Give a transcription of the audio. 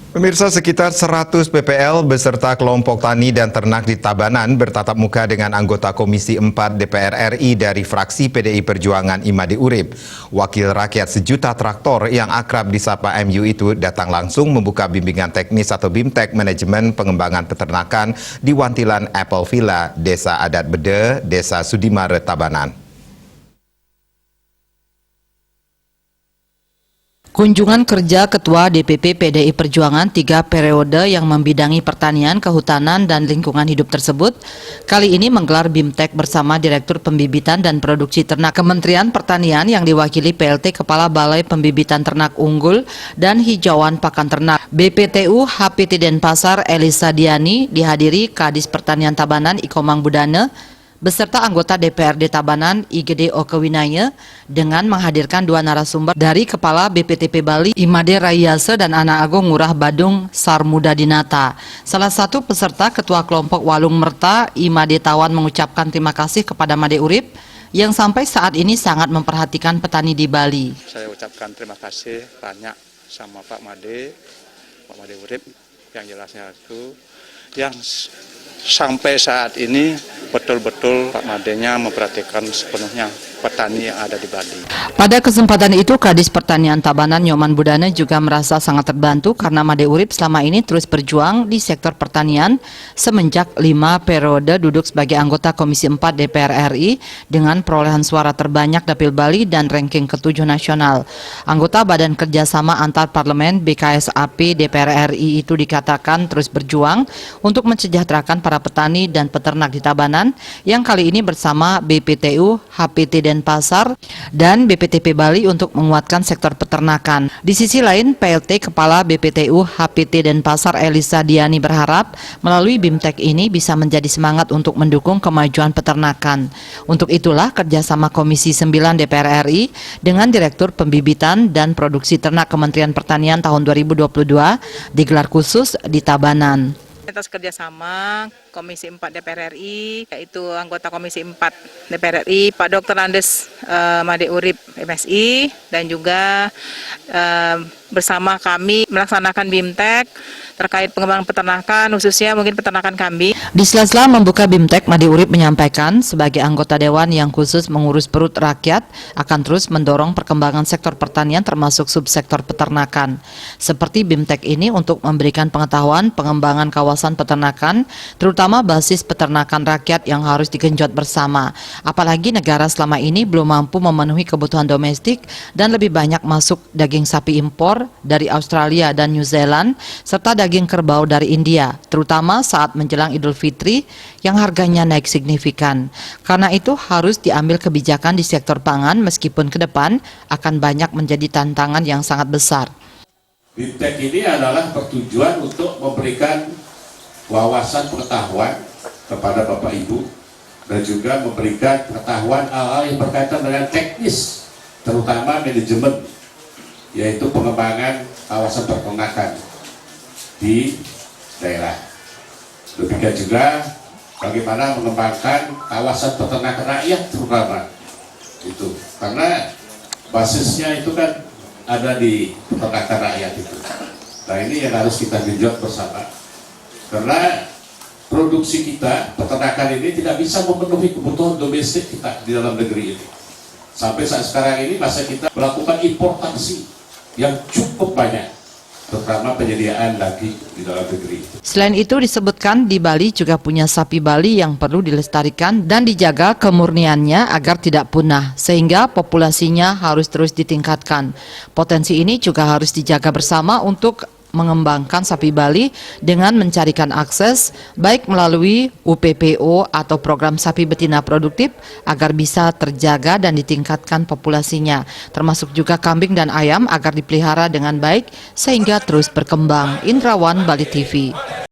Pemirsa, sekitar 100 PPL beserta kelompok tani dan ternak di Tabanan bertatap muka dengan anggota Komisi 4 DPR RI dari fraksi PDI Perjuangan Imade Urip. Wakil rakyat sejuta traktor yang akrab disapa MU itu datang langsung membuka bimbingan teknis atau BIMTEK Manajemen Pengembangan Peternakan di Wantilan Apple Villa, Desa Adat Bede, Desa Sudimare, Tabanan. Kunjungan kerja Ketua DPP PDI Perjuangan 3 periode yang membidangi pertanian, kehutanan, dan lingkungan hidup tersebut kali ini menggelar BIMTEK bersama Direktur Pembibitan dan Produksi Ternak Kementerian Pertanian yang diwakili PLT Kepala Balai Pembibitan Ternak Unggul dan Hijauan Pakan Ternak BPTU HPT Denpasar Elisa Diani, dihadiri Kadis Pertanian Tabanan Ikomang Budane beserta anggota DPRD Tabanan IGD Okewinaya dengan menghadirkan 2 narasumber dari Kepala BPTP Bali Imade Rayase dan Anak Agung Ngurah Badung Sarmuda Dinata. Salah satu peserta Ketua Kelompok Walung Merta Imade Tawan mengucapkan terima kasih kepada Made Urip yang sampai saat ini sangat memperhatikan petani di Bali. Saya ucapkan terima kasih banyak sama Pak Made Urip yang jelasnya itu yang sampai saat ini betul-betul Pak Madenya memperhatikan sepenuhnya petani yang ada di Bali. Pada kesempatan itu, Kadis Pertanian Tabanan Nyoman Budane juga merasa sangat terbantu karena Made Urip selama ini terus berjuang di sektor pertanian semenjak 5 periode duduk sebagai anggota Komisi 4 DPR RI dengan perolehan suara terbanyak Dapil Bali dan ranking ke-7 nasional. Anggota Badan Kerjasama Antar Parlemen BKSAP DPR RI itu dikatakan terus berjuang untuk mensejahterakan para petani dan peternak di Tabanan yang kali ini bersama BPTU HPT Denpasar dan BPTP Bali untuk menguatkan sektor peternakan. Di sisi lain, PLT Kepala BPTU HPT Denpasar Elisa Diani berharap melalui BIMTEK ini bisa menjadi semangat untuk mendukung kemajuan peternakan. Untuk itulah kerjasama Komisi 9 DPR RI dengan Direktur Pembibitan dan Produksi Ternak Kementerian Pertanian tahun 2022 digelar khusus di Tabanan. Atas kerjasama Komisi 4 DPR RI, yaitu anggota Komisi 4 DPR RI, Pak Dr. Andes Made Urip MSI, dan juga bersama kami melaksanakan BIMTEK terkait pengembangan peternakan, khususnya mungkin peternakan kambing. Di sela-sela membuka BIMTEK, Made Urip menyampaikan sebagai anggota Dewan yang khusus mengurus perut rakyat akan terus mendorong perkembangan sektor pertanian termasuk subsektor peternakan. Seperti BIMTEK ini untuk memberikan pengetahuan pengembangan kawasan peternakan, terutama basis peternakan rakyat yang harus digenjot bersama. Apalagi negara selama ini belum mampu memenuhi kebutuhan domestik dan lebih banyak masuk daging sapi impor dari Australia dan New Zealand, serta daging kerbau dari India, terutama saat menjelang Idul Fitri yang harganya naik signifikan. Karena itu harus diambil kebijakan di sektor pangan meskipun ke depan akan banyak menjadi tantangan yang sangat besar. BIMTEK ini adalah bertujuan untuk memberikan wawasan pengetahuan kepada Bapak Ibu dan juga memberikan pengetahuan hal-hal yang berkaitan dengan teknis, terutama manajemen, yaitu pengembangan kawasan peternakan di daerah. Demikian juga bagaimana mengembangkan kawasan peternakan rakyat terutama itu, karena basisnya itu kan ada di peternakan rakyat itu. Nah, ini yang harus kita genjot bersama, karena produksi kita peternakan ini tidak bisa memenuhi kebutuhan domestik kita di dalam negeri ini. Sampai saat sekarang ini masa kita melakukan importasi yang cukup banyak, terutama penyediaan daging di dalam negeri. Selain itu disebutkan di Bali juga punya sapi Bali yang perlu dilestarikan dan dijaga kemurniannya agar tidak punah, sehingga populasinya harus terus ditingkatkan. Potensi ini juga harus dijaga bersama untuk mengembangkan sapi Bali dengan mencarikan akses baik melalui UPPO atau program sapi betina produktif agar bisa terjaga dan ditingkatkan populasinya, termasuk juga kambing dan ayam agar dipelihara dengan baik sehingga terus berkembang. Indrawan, Bali TV.